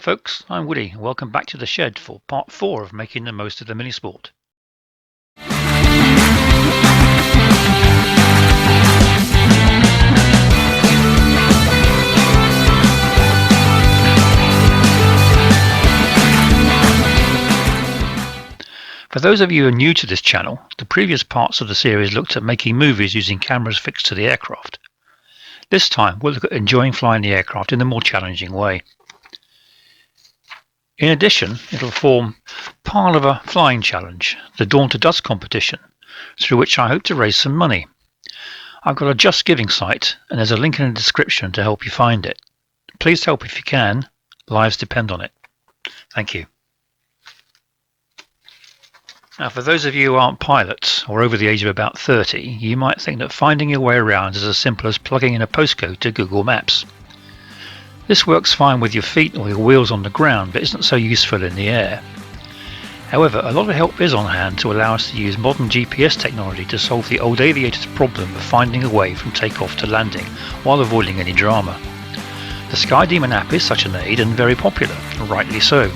folks, I'm Woody and welcome back to the shed for part 4 of making the most of the Minisport. For those of you who are new to this channel, the previous parts of the series looked at making movies using cameras fixed to the aircraft. This time we'll look at enjoying flying the aircraft in a more challenging way. In addition, it'll form part of a flying challenge, the Dawn to Dusk competition, through which I hope to raise some money. I've got a Just Giving site and there's a link in the description to help you find it. Please help if you can, lives depend on it. Thank you. Now, for those of you who aren't pilots or over the age of about 30, you might think that finding your way around is as simple as plugging in a postcode to Google Maps. This works fine with your feet or your wheels on the ground, but isn't so useful in the air. However, a lot of help is on hand to allow us to use modern GPS technology to solve the old aviator's problem of finding a way from takeoff to landing while avoiding any drama. The SkyDemon app is such an aid and very popular, and rightly so.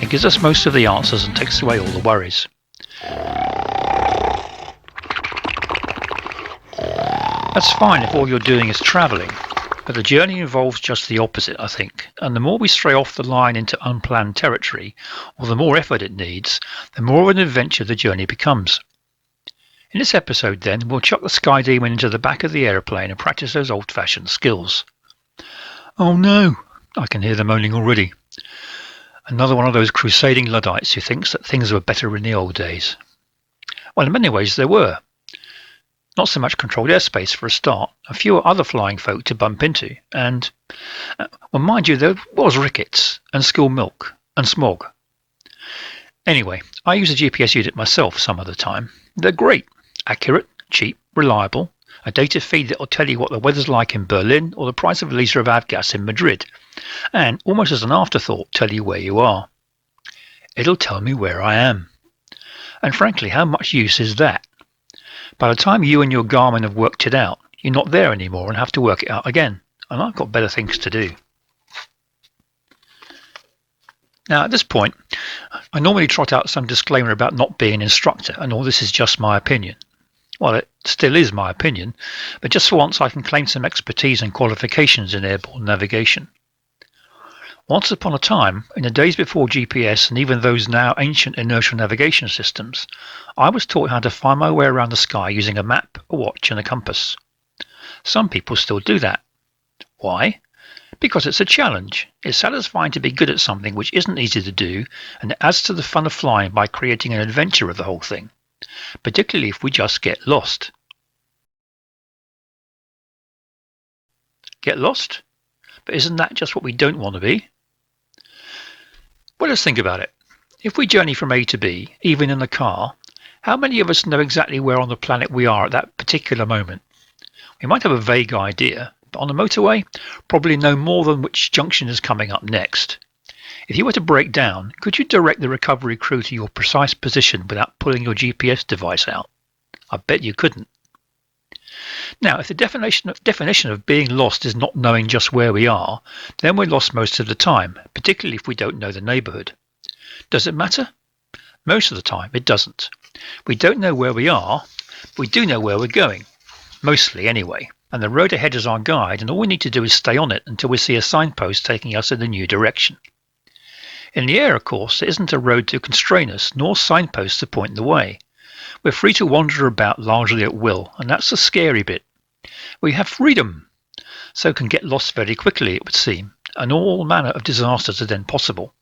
It gives us most of the answers and takes away all the worries. That's fine if all you're doing is travelling, but the journey involves just the opposite, I think, and the more we stray off the line into unplanned territory, or the more effort it needs, the more of an adventure the journey becomes. In this episode then, we'll chuck the SkyDemon into the back of the aeroplane and practice those old-fashioned skills. Oh no, I can hear them moaning already. Another one of those crusading Luddites who thinks that things were better in the old days. Well, in many ways there were. Not so much controlled airspace for a start, a fewer other flying folk to bump into, and, well, mind you, there was rickets, and school milk, and smog. Anyway, I use a GPS unit myself some of the time. They're great, accurate, cheap, reliable, a data feed that will tell you what the weather's like in Berlin or the price of a litre of avgas in Madrid, and almost as an afterthought tell you where you are. It'll tell me where I am. And frankly, how much use is that? By the time you and your Garmin have worked it out, you're not there anymore and have to work it out again, and I've got better things to do. Now at this point, I normally trot out some disclaimer about not being an instructor and all this is just my opinion. Well, it still is my opinion, but just for once I can claim some expertise and qualifications in airborne navigation. Once upon a time, in the days before GPS and even those now ancient inertial navigation systems, I was taught how to find my way around the sky using a map, a watch and a compass. Some people still do that. Why? Because it's a challenge. It's satisfying to be good at something which isn't easy to do, and it adds to the fun of flying by creating an adventure of the whole thing, particularly if we just get lost. Get lost? But isn't that just what we don't want to be? Well, let's think about it. If we journey from A to B, even in the car, how many of us know exactly where on the planet we are at that particular moment? We might have a vague idea, but on the motorway, probably know more than which junction is coming up next. If you were to break down, could you direct the recovery crew to your precise position without pulling your GPS device out? I bet you couldn't. Now, if the definition of being lost is not knowing just where we are, then we're lost most of the time, particularly if we don't know the neighbourhood. Does it matter? Most of the time, it doesn't. We don't know where we are, but we do know where we're going. Mostly, anyway. And the road ahead is our guide, and all we need to do is stay on it until we see a signpost taking us in a new direction. In the air, of course, there isn't a road to constrain us, nor signposts to point the way. We're free to wander about largely at will, and that's the scary bit. We have freedom, so can get lost very quickly, it would seem, and all manner of disasters are then possible.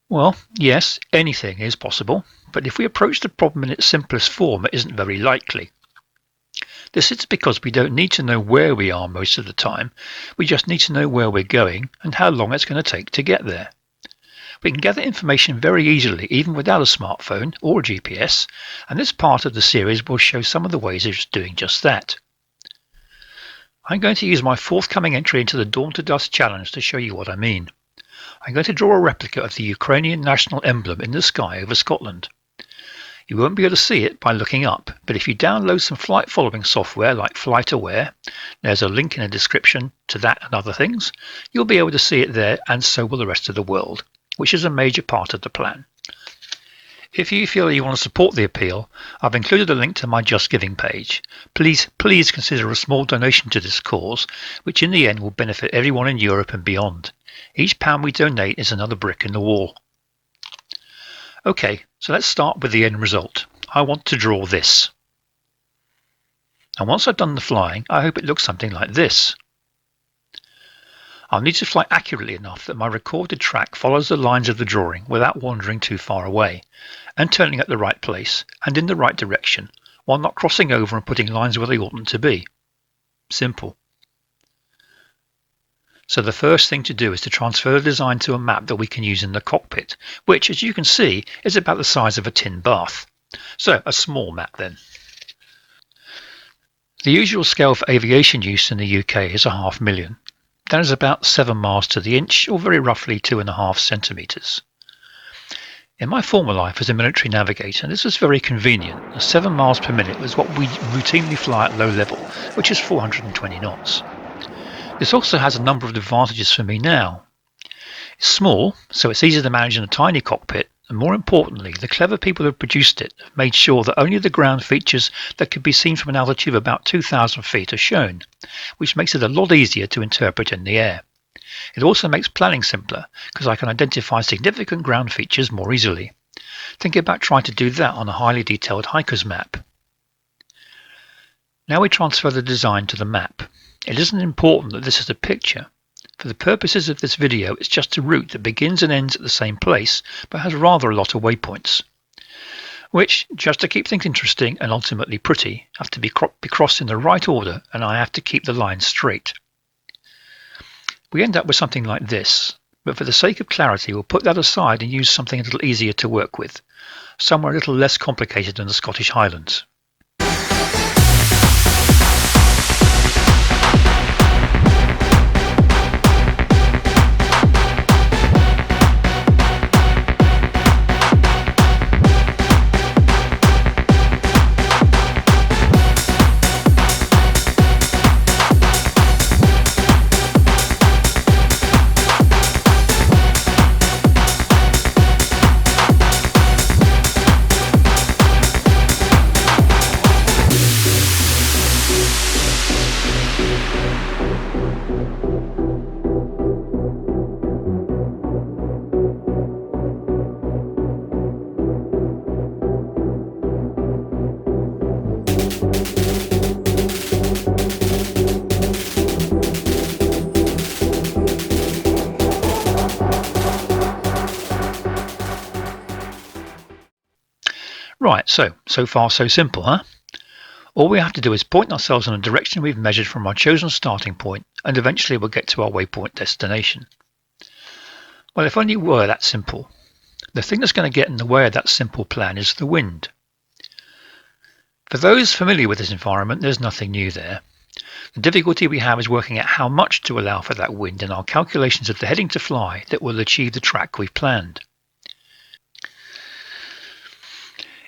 Well, yes, anything is possible, but if we approach the problem in its simplest form, it isn't very likely. This is because we don't need to know where we are most of the time, we just need to know where we're going and how long it's going to take to get there. We can gather information very easily even without a smartphone or a GPS, and this part of the series will show some of the ways of doing just that. I'm going to use my forthcoming entry into the Dawn to Dusk challenge to show you what I mean. I'm going to draw a replica of the Ukrainian national emblem in the sky over Scotland. You won't be able to see it by looking up, but if you download some flight following software like Flight Aware, there's a link in the description to that and other things, you'll be able to see it there, and so will the rest of the world, which is a major part of the plan. If you feel you want to support the appeal, I've included a link to my Just Giving page. Please consider a small donation to this cause, which in the end will benefit everyone in Europe and beyond. Each pound we donate is another brick in the wall. Okay, so let's start with the end result. I want to draw this. And once I've done the flying, I hope it looks something like this. I'll need to fly accurately enough that my recorded track follows the lines of the drawing without wandering too far away, and turning at the right place and in the right direction, while not crossing over and putting lines where they oughtn't to be. Simple. So the first thing to do is to transfer the design to a map that we can use in the cockpit, which, as you can see, is about the size of a tin bath. So a small map then. The usual scale for aviation use in the UK is 500,000. That is about 7 miles to the inch, or very roughly 2.5 centimetres. In my former life as a military navigator, this was very convenient, as 7 miles per minute was what we routinely fly at low level, which is 420 knots. This also has a number of advantages for me now. It's small, so it's easy to manage in a tiny cockpit, and more importantly, the clever people who produced it have made sure that only the ground features that could be seen from an altitude of about 2,000 feet are shown, which makes it a lot easier to interpret in the air. It also makes planning simpler, because I can identify significant ground features more easily. Think about trying to do that on a highly detailed hiker's map. Now we transfer the design to the map. It isn't important that this is a picture. For the purposes of this video, it's just a route that begins and ends at the same place, but has rather a lot of waypoints, which, just to keep things interesting and ultimately pretty, have to be crossed in the right order, and I have to keep the lines straight. We end up with something like this, but for the sake of clarity, we'll put that aside and use something a little easier to work with, somewhere a little less complicated than the Scottish Highlands. Right, so far so simple, huh? All we have to do is point ourselves in a direction we've measured from our chosen starting point, and eventually we'll get to our waypoint destination. Well, if only it were that simple. The thing that's going to get in the way of that simple plan is the wind. For those familiar with this environment, there's nothing new there. The difficulty we have is working out how much to allow for that wind in our calculations of the heading to fly that will achieve the track we've planned.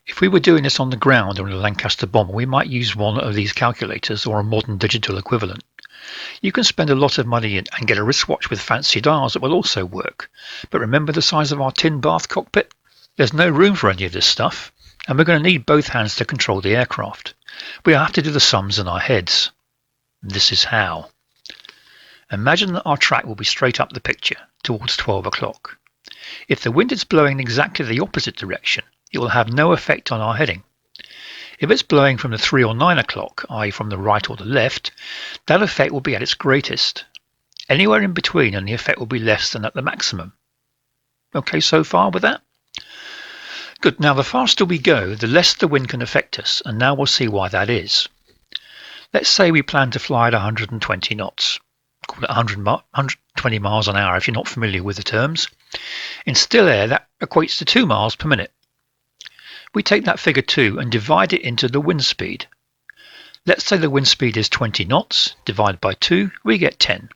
If we were doing this on the ground or in a Lancaster bomber, we might use one of these calculators or a modern digital equivalent. You can spend a lot of money and get a wristwatch with fancy dials that will also work, but remember the size of our tin bath cockpit? There's no room for any of this stuff, and we're going to need both hands to control the aircraft. We have to do the sums in our heads. This is how. Imagine that our track will be straight up the picture, towards 12 o'clock. If the wind is blowing in exactly the opposite direction, it will have no effect on our heading. If it's blowing from the 3 or 9 o'clock, i.e. from the right or the left, that effect will be at its greatest. Anywhere in between and the effect will be less than at the maximum. Okay, so far with that? Good, now the faster we go, the less the wind can affect us, and now we'll see why that is. Let's say we plan to fly at 120 knots. Call it 120 miles an hour if you're not familiar with the terms. In still air, that equates to 2 miles per minute. We take that figure 2 and divide it into the wind speed. Let's say the wind speed is 20 knots, divided by 2, we get 10.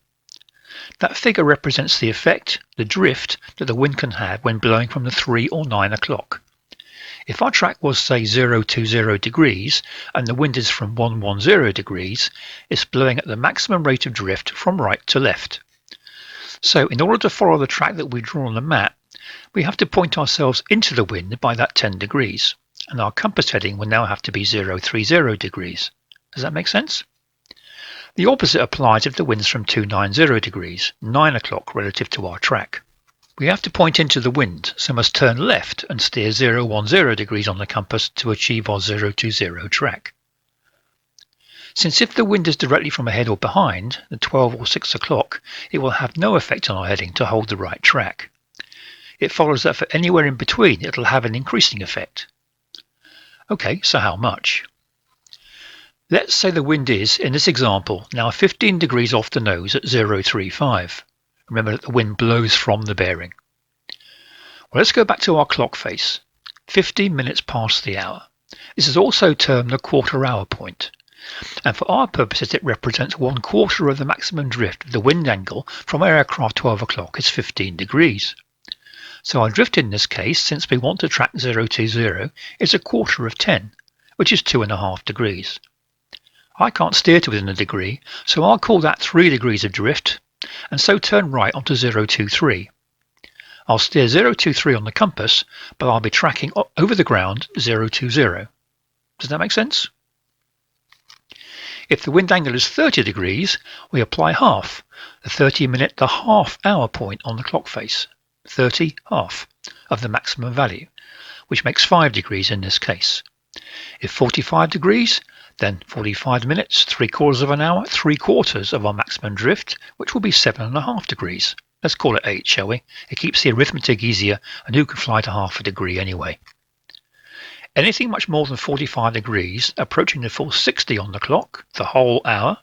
That figure represents the effect, the drift, that the wind can have when blowing from the 3 or 9 o'clock. If our track was, say, 020 degrees and the wind is from 110 degrees, it's blowing at the maximum rate of drift from right to left. So in order to follow the track that we draw on the map, we have to point ourselves into the wind by that 10 degrees, and our compass heading will now have to be 030 degrees. Does that make sense? The opposite applies if the wind's from 290 degrees, 9 o'clock relative to our track. We have to point into the wind, so must turn left and steer 010 degrees on the compass to achieve our 020 track. Since if the wind is directly from ahead or behind, the 12 or 6 o'clock, it will have no effect on our heading to hold the right track. It follows that for anywhere in between, it'll have an increasing effect. Okay, so how much? Let's say the wind is, in this example, now 15 degrees off the nose at 035. Remember that the wind blows from the bearing. Well, let's go back to our clock face. 15 minutes past the hour. This is also termed the quarter-hour point. And for our purposes, it represents 1/4 of the maximum drift of the wind angle from our aircraft 12 o'clock is 15 degrees. So our drift in this case, since we want to track 020, is 1/4 of 10, which is 2.5 degrees. I can't steer to within a degree, so I'll call that 3 degrees of drift, and so turn right onto 023. I'll steer 023 on the compass, but I'll be tracking over the ground 020. Does that make sense? If the wind angle is 30 degrees, we apply half, the 30-minute, the half-hour point on the clock face, 30 half of the maximum value, which makes 5 degrees in this case. If 45 degrees, then 45 minutes, 3/4 of an hour, 3/4 of our maximum drift, which will be 7.5 degrees. Let's call it 8, shall we? It keeps the arithmetic easier, and who can fly to half a degree anyway? Anything much more than 45 degrees, approaching the full 60 on the clock, the whole hour,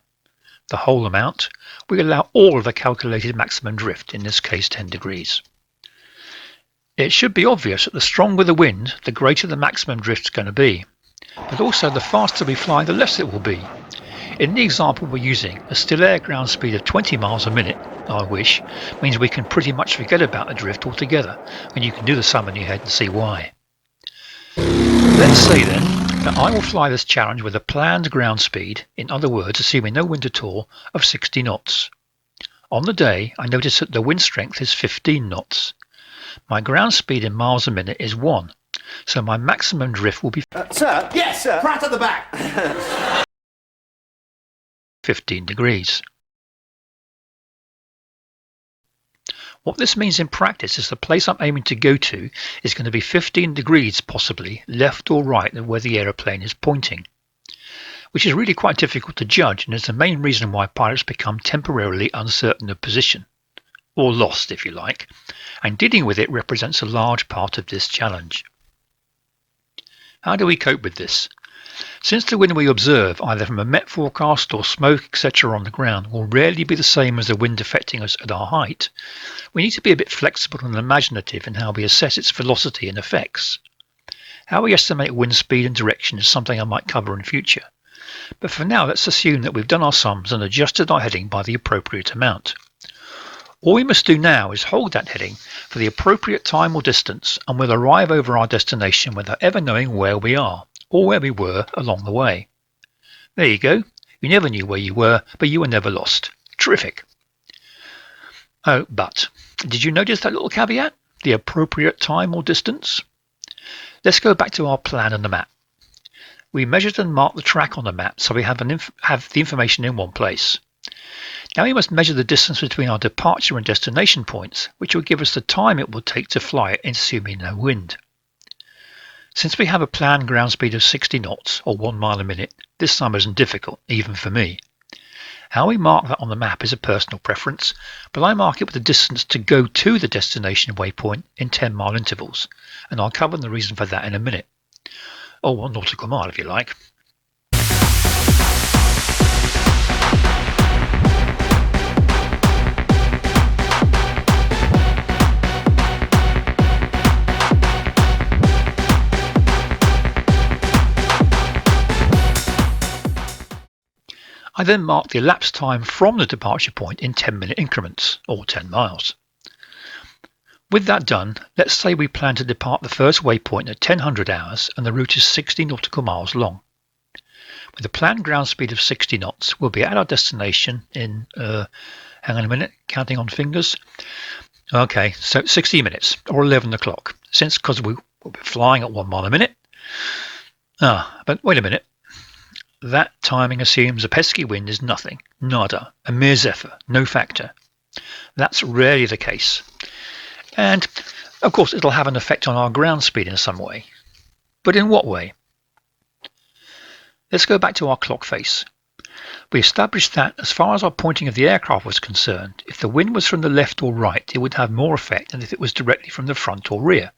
the whole amount, we allow all of the calculated maximum drift, in this case 10 degrees. It should be obvious that the stronger the wind, the greater the maximum drift is going to be. But also the faster we fly, the less it will be. In the example we're using, a still air ground speed of 20 miles a minute, I wish, means we can pretty much forget about the drift altogether, and you can do the sum in your head and see why. Let's say then that I will fly this challenge with a planned ground speed, in other words assuming no wind at all, of 60 knots. On the day I notice that the wind strength is 15 knots. My ground speed in miles a minute is 1. So my maximum drift will be Sir? Yes, sir. Right at the back. 15 degrees. What this means in practice is the place I'm aiming to go to is going to be 15 degrees possibly left or right of where the aeroplane is pointing, which is really quite difficult to judge and is the main reason why pilots become temporarily uncertain of position, or lost if you like, and dealing with it represents a large part of this challenge. How do we cope with this? Since the wind we observe, either from a Met forecast or smoke, etc. on the ground, will rarely be the same as the wind affecting us at our height, we need to be a bit flexible and imaginative in how we assess its velocity and effects. How we estimate wind speed and direction is something I might cover in future, but for now let's assume that we've done our sums and adjusted our heading by the appropriate amount. All we must do now is hold that heading for the appropriate time or distance, and we'll arrive over our destination without ever knowing where we are or where we were along the way. There you go. You never knew where you were, but you were never lost. Terrific. Oh, but did you notice that little caveat? The appropriate time or distance? Let's go back to our plan and the map. We measured and marked the track on the map so we have the information in one place. Now we must measure the distance between our departure and destination points, which will give us the time it will take to fly it, assuming no wind. Since we have a planned ground speed of 60 knots, or 1 mile a minute, this sum isn't difficult, even for me. How we mark that on the map is a personal preference, but I mark it with the distance to go to the destination waypoint in 10-mile intervals, and I'll cover the reason for that in a minute. Or 1 nautical mile if you like. I then mark the elapsed time from the departure point in 10-minute increments, or 10 miles. With that done, let's say we plan to depart the first waypoint at 1000 hours and the route is 60 nautical miles long. With a planned ground speed of 60 knots, we'll be at our destination in, hang on a minute, counting on fingers. Okay, so 60 minutes or 11 o'clock, because we'll be flying at 1 mile a minute. But wait a minute. That timing assumes a pesky wind is nothing, nada, a mere zephyr, no factor. That's rarely the case. And, of course, it'll have an effect on our ground speed in some way. But in what way? Let's go back to our clock face. We established that, as far as our pointing of the aircraft was concerned, if the wind was from the left or right, it would have more effect than if it was directly from the front or rear.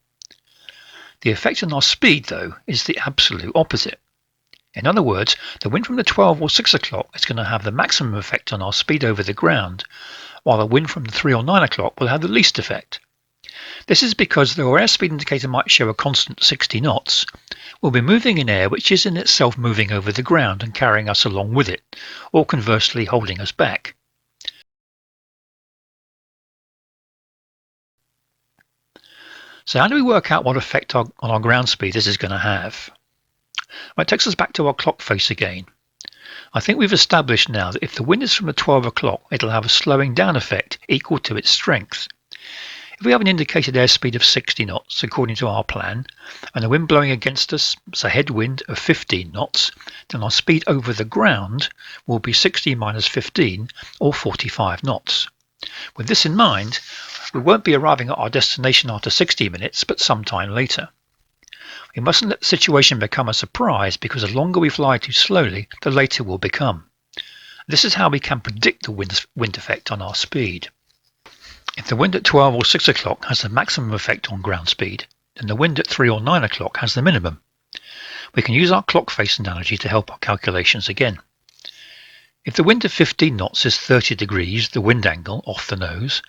The effect on our speed, though, is the absolute opposite. In other words, the wind from the 12 or 6 o'clock is going to have the maximum effect on our speed over the ground, while the wind from the 3 or 9 o'clock will have the least effect. This is because though our airspeed indicator might show a constant 60 knots, we'll be moving in air which is in itself moving over the ground and carrying us along with it, or conversely holding us back. So how do we work out what effect on our ground speed this is going to have? Well, it takes us back to our clock face again. I think we've established now that if the wind is from the 12 o'clock, it'll have a slowing down effect equal to its strength. If we have an indicated airspeed of 60 knots according to our plan, and the wind blowing against us is a headwind of 15 knots, then our speed over the ground will be 60 minus 15 or 45 knots. With this in mind, we won't be arriving at our destination after 60 minutes, but sometime later. We mustn't let the situation become a surprise, because the longer we fly too slowly, the later we'll become. This is how we can predict the wind effect on our speed. If the wind at 12 or 6 o'clock has the maximum effect on ground speed, then the wind at 3 or 9 o'clock has the minimum. We can use our clock face analogy to help our calculations again. If the wind at 15 knots is 30 degrees, the wind angle, off the nose,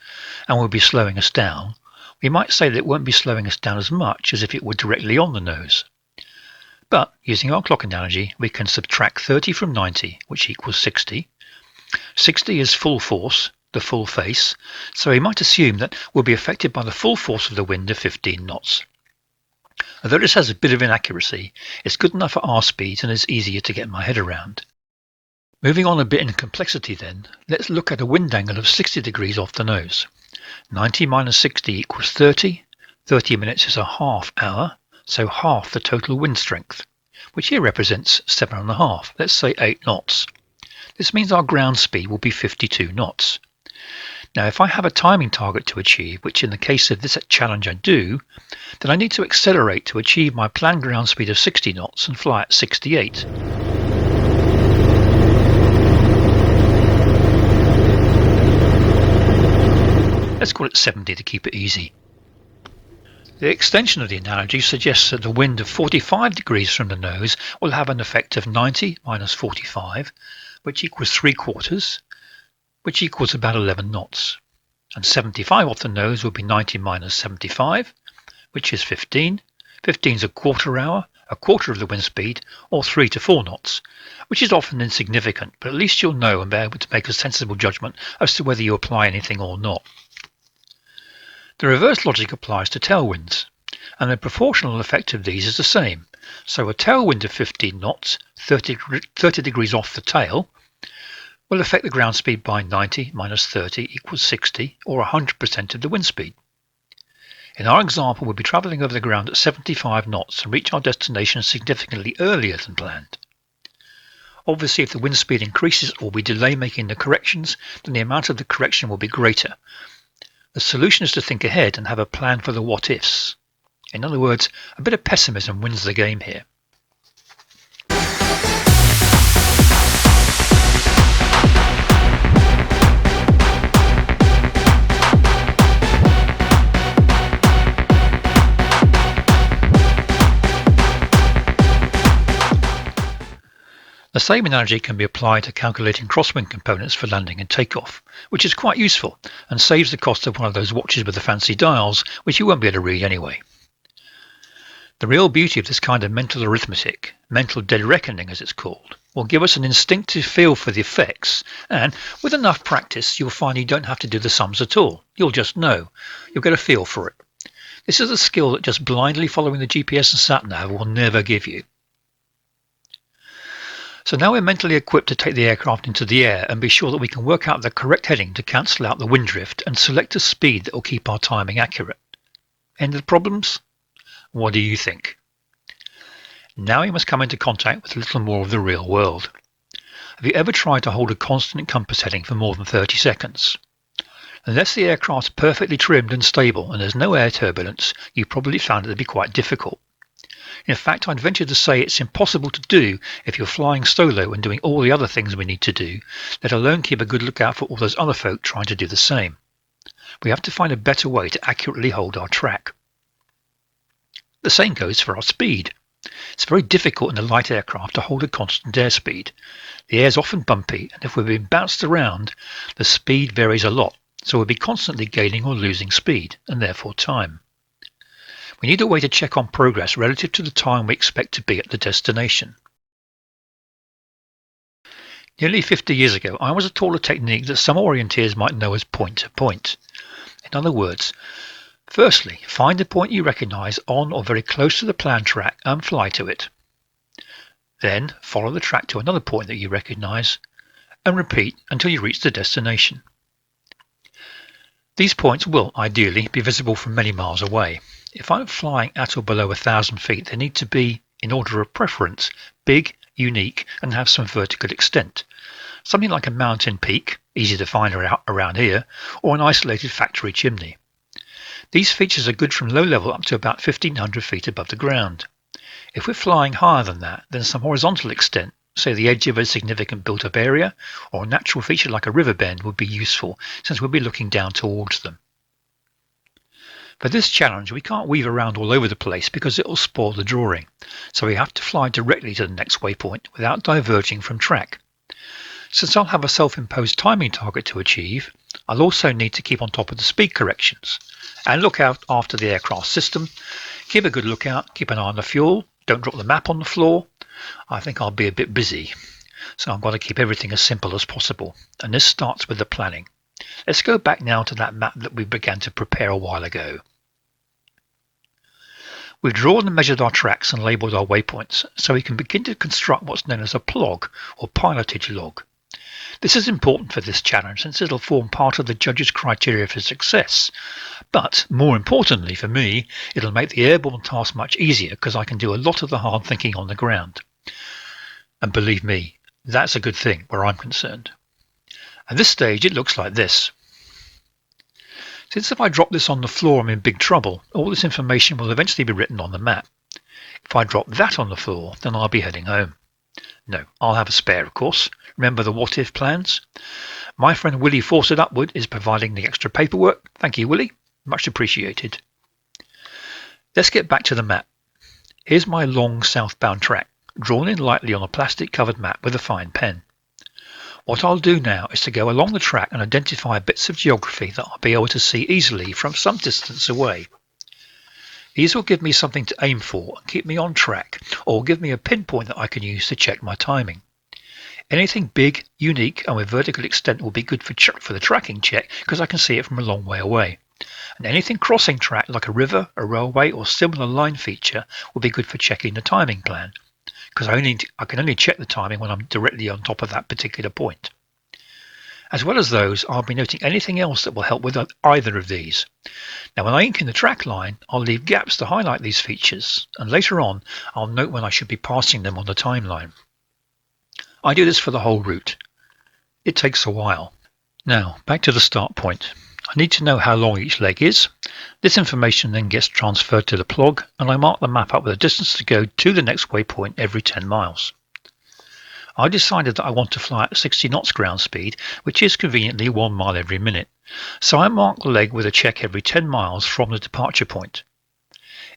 and will be slowing us down, we might say that it won't be slowing us down as much as if it were directly on the nose. But, using our clock analogy, we can subtract 30 from 90, which equals 60. 60 is full force, the full face, so we might assume that we'll be affected by the full force of the wind of 15 knots. Although this has a bit of inaccuracy, it's good enough for our speeds and is easier to get my head around. Moving on a bit in complexity then, let's look at a wind angle of 60 degrees off the nose. 90 minus 60 equals 30. 30 minutes is a half hour, so half the total wind strength, which here represents 7.5, let's say 8 knots. This means our ground speed will be 52 knots. Now, if I have a timing target to achieve, which in the case of this challenge I do, then I need to accelerate to achieve my planned ground speed of 60 knots and fly at 68. Let's call it 70 to keep it easy. The extension of the analogy suggests that the wind of 45 degrees from the nose will have an effect of 90 minus 45, which equals 3/4, which equals about 11 knots. And 75 off the nose will be 90 minus 75, which is 15. 15 is a quarter hour, a quarter of the wind speed, or 3 to 4 knots, which is often insignificant, but at least you'll know and be able to make a sensible judgment as to whether you apply anything or not. The reverse logic applies to tailwinds, and the proportional effect of these is the same. So a tailwind of 15 knots, 30 degrees off the tail, will affect the ground speed by 90 minus 30 equals 60, or 100% of the wind speed. In our example, we'll be travelling over the ground at 75 knots and reach our destination significantly earlier than planned. Obviously, if the wind speed increases or we delay making the corrections, then the amount of the correction will be greater. The solution is to think ahead and have a plan for the what-ifs. In other words, a bit of pessimism wins the game here. The same analogy can be applied to calculating crosswind components for landing and takeoff, which is quite useful and saves the cost of one of those watches with the fancy dials, which you won't be able to read anyway. The real beauty of this kind of mental arithmetic, mental dead reckoning as it's called, will give us an instinctive feel for the effects, and with enough practice you'll find you don't have to do the sums at all. You'll just know. You'll get a feel for it. This is a skill that just blindly following the GPS and sat-nav will never give you. So now we're mentally equipped to take the aircraft into the air and be sure that we can work out the correct heading to cancel out the wind drift and select a speed that will keep our timing accurate. End of the problems? What do you think? Now you must come into contact with a little more of the real world. Have you ever tried to hold a constant compass heading for more than 30 seconds? Unless the aircraft's perfectly trimmed and stable and there's no air turbulence, you probably found it to be quite difficult. In fact, I'd venture to say it's impossible to do if you're flying solo and doing all the other things we need to do, let alone keep a good lookout for all those other folk trying to do the same. We have to find a better way to accurately hold our track. The same goes for our speed. It's very difficult in a light aircraft to hold a constant airspeed. The air's often bumpy, and if we're being bounced around, the speed varies a lot, so we'll be constantly gaining or losing speed, and therefore time. We need a way to check on progress relative to the time we expect to be at the destination. Nearly 50 years ago, I was taught a technique that some orienteers might know as point-to-point. In other words, firstly, find a point you recognise on or very close to the planned track and fly to it. Then follow the track to another point that you recognise and repeat until you reach the destination. These points will, ideally, be visible from many miles away. If I'm flying at or below 1,000 feet, they need to be, in order of preference, big, unique, and have some vertical extent. Something like a mountain peak, easy to find around here, or an isolated factory chimney. These features are good from low level up to about 1,500 feet above the ground. If we're flying higher than that, then some horizontal extent, say the edge of a significant built-up area, or a natural feature like a river bend would be useful, since we'll be looking down towards them. For this challenge, we can't weave around all over the place because it will spoil the drawing, so we have to fly directly to the next waypoint without diverging from track. Since I'll have a self-imposed timing target to achieve, I'll also need to keep on top of the speed corrections and look out after the aircraft system, keep a good lookout, keep an eye on the fuel, don't drop the map on the floor. I think I'll be a bit busy, so I've got to keep everything as simple as possible, and this starts with the planning. Let's go back now to that map that we began to prepare a while ago. We've drawn and measured our tracks and labelled our waypoints, so we can begin to construct what's known as a plog or pilotage log. This is important for this challenge since it'll form part of the judges' criteria for success. But more importantly for me, it'll make the airborne task much easier because I can do a lot of the hard thinking on the ground. And believe me, that's a good thing where I'm concerned. At this stage it looks like this. Since if I drop this on the floor I'm in big trouble, all this information will eventually be written on the map. If I drop that on the floor, then I'll be heading home. No, I'll have a spare, of course. Remember the what-if plans? My friend Willie Fawcett Upward is providing the extra paperwork. Thank you, Willie. Much appreciated. Let's get back to the map. Here's my long southbound track, drawn in lightly on a plastic-covered map with a fine pen. What I'll do now is to go along the track and identify bits of geography that I'll be able to see easily from some distance away. These will give me something to aim for and keep me on track, or give me a pinpoint that I can use to check my timing. Anything big, unique and with vertical extent will be good for the tracking check because I can see it from a long way away. And anything crossing track like a river, a railway or similar line feature will be good for checking the timing plan, because I can only check the timing when I'm directly on top of that particular point. As well as those, I'll be noting anything else that will help with either of these. Now when I ink in the track line, I'll leave gaps to highlight these features, and later on I'll note when I should be passing them on the timeline. I do this for the whole route. It takes a while. Now back to the start point. I need to know how long each leg is. This information then gets transferred to the plog, and I mark the map up with a distance to go to the next waypoint every 10 miles. I decided that I want to fly at 60 knots ground speed, which is conveniently 1 mile every minute, so I mark the leg with a check every 10 miles from the departure point.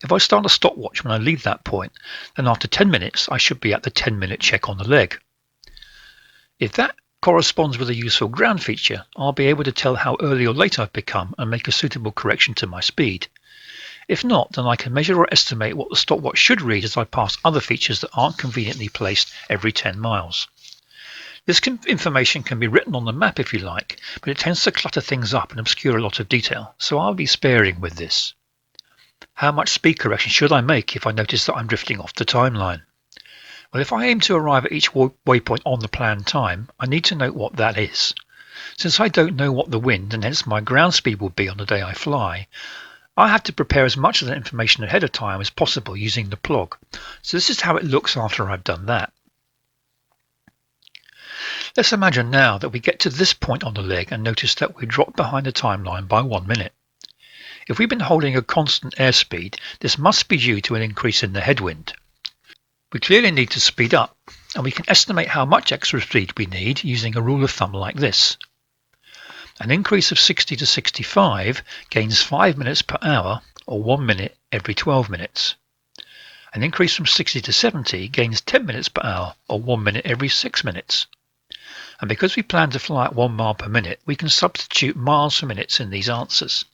If I start a stopwatch when I leave that point, then after 10 minutes I should be at the 10-minute check on the leg. If that corresponds with a useful ground feature, I'll be able to tell how early or late I've become and make a suitable correction to my speed. If not, then I can measure or estimate what the stopwatch should read as I pass other features that aren't conveniently placed every 10 miles. This information can be written on the map if you like, but it tends to clutter things up and obscure a lot of detail, so I'll be sparing with this. How much speed correction should I make if I notice that I'm drifting off the timeline? Well, if I aim to arrive at each waypoint on the planned time, I need to note what that is. Since I don't know what the wind and hence my ground speed will be on the day I fly, I have to prepare as much of that information ahead of time as possible using the plog. So this is how it looks after I've done that. Let's imagine now that we get to this point on the leg and notice that we drop behind the timeline by 1 minute. If we've been holding a constant airspeed, this must be due to an increase in the headwind. We clearly need to speed up, and we can estimate how much extra speed we need using a rule of thumb like this. An increase of 60 to 65 gains 5 minutes per hour, or 1 minute every 12 minutes. An increase from 60 to 70 gains 10 minutes per hour, or 1 minute every 6 minutes. And because we plan to fly at 1 mile per minute, we can substitute miles for minutes in these answers.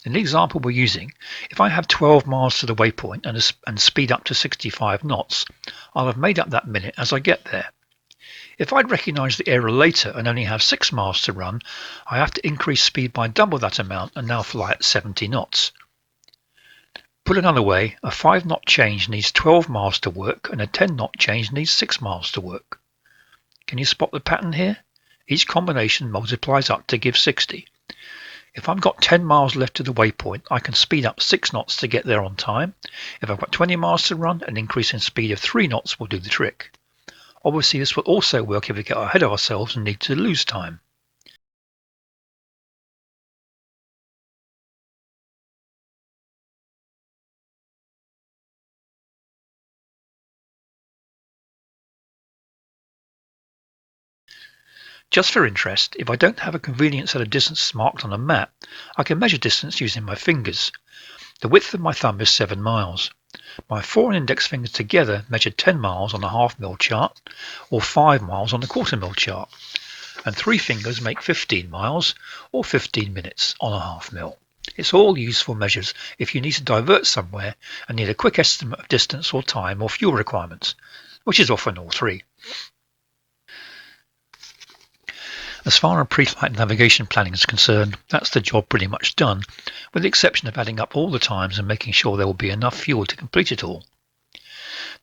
In the example we're using, if I have 12 miles to the waypoint and speed up to 65 knots, I'll have made up that minute as I get there. If I'd recognise the error later and only have 6 miles to run, I have to increase speed by double that amount and now fly at 70 knots. Put another way, a 5-knot change needs 12 miles to work and a 10-knot change needs 6 miles to work. Can you spot the pattern here? Each combination multiplies up to give 60. If I've got 10 miles left to the waypoint, I can speed up 6 knots to get there on time. If I've got 20 miles to run, an increase in speed of 3 knots will do the trick. Obviously, this will also work if we get ahead of ourselves and need to lose time. Just for interest, if I don't have a convenient set of distances marked on a map, I can measure distance using my fingers. The width of my thumb is 7 miles. My 4 and index fingers together measure 10 miles on the half-mil chart, or 5 miles on the quarter-mil chart, and 3 fingers make 15 miles, or 15 minutes on a half-mil. It's all useful measures if you need to divert somewhere and need a quick estimate of distance or time or fuel requirements, which is often all three. As far as pre-flight navigation planning is concerned, that's the job pretty much done, with the exception of adding up all the times and making sure there will be enough fuel to complete it all.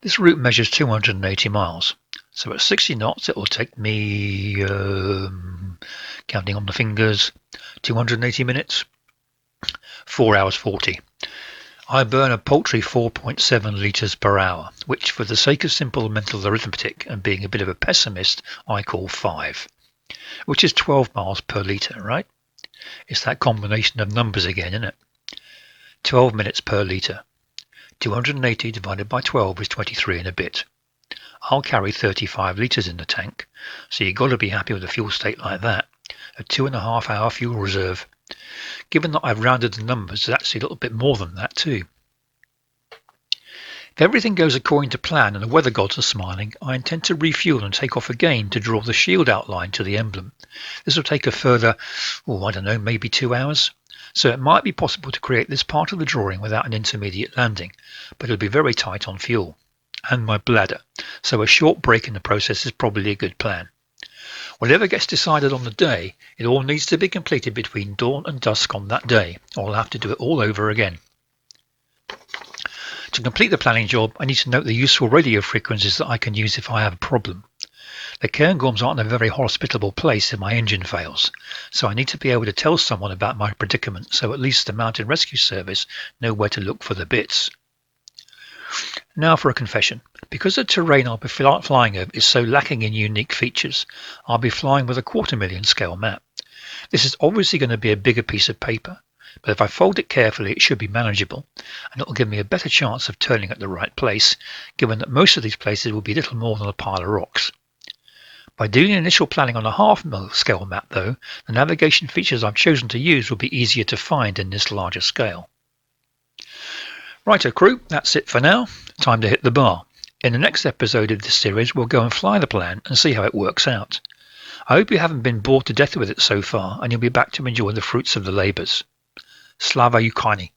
This route measures 280 miles, so at 60 knots it will take me, counting on the fingers, 280 minutes, 4 hours 40. I burn a paltry 4.7 litres per hour, which for the sake of simple mental arithmetic and being a bit of a pessimist, I call 5. Which is 12 miles per litre, right? It's that combination of numbers again, isn't it? 12 minutes per litre. 280 divided by 12 is 23 and a bit. I'll carry 35 litres in the tank, so you've got to be happy with a fuel state like that. A 2.5 hour fuel reserve. Given that I've rounded the numbers, it's actually a little bit more than that too. If everything goes according to plan and the weather gods are smiling, I intend to refuel and take off again to draw the shield outline to the emblem. This will take a further, maybe 2 hours. So it might be possible to create this part of the drawing without an intermediate landing, but it'll be very tight on fuel. And my bladder, so a short break in the process is probably a good plan. Whatever gets decided on the day, it all needs to be completed between dawn and dusk on that day, or I'll have to do it all over again. To complete the planning job, I need to note the useful radio frequencies that I can use if I have a problem. The Cairngorms aren't a very hospitable place if my engine fails, so I need to be able to tell someone about my predicament so at least the Mountain Rescue Service know where to look for the bits. Now for a confession. Because the terrain I'll be flying over is so lacking in unique features, I'll be flying with a 250,000 scale map. This is obviously going to be a bigger piece of paper, but if I fold it carefully it should be manageable, and it will give me a better chance of turning at the right place, given that most of these places will be little more than a pile of rocks. By doing initial planning on a half-mil scale map though, the navigation features I've chosen to use will be easier to find in this larger scale. Righto crew, that's it for now. Time to hit the bar. In the next episode of this series we'll go and fly the plan and see how it works out. I hope you haven't been bored to death with it so far and you'll be back to enjoy the fruits of the labours. Slava Ukraini.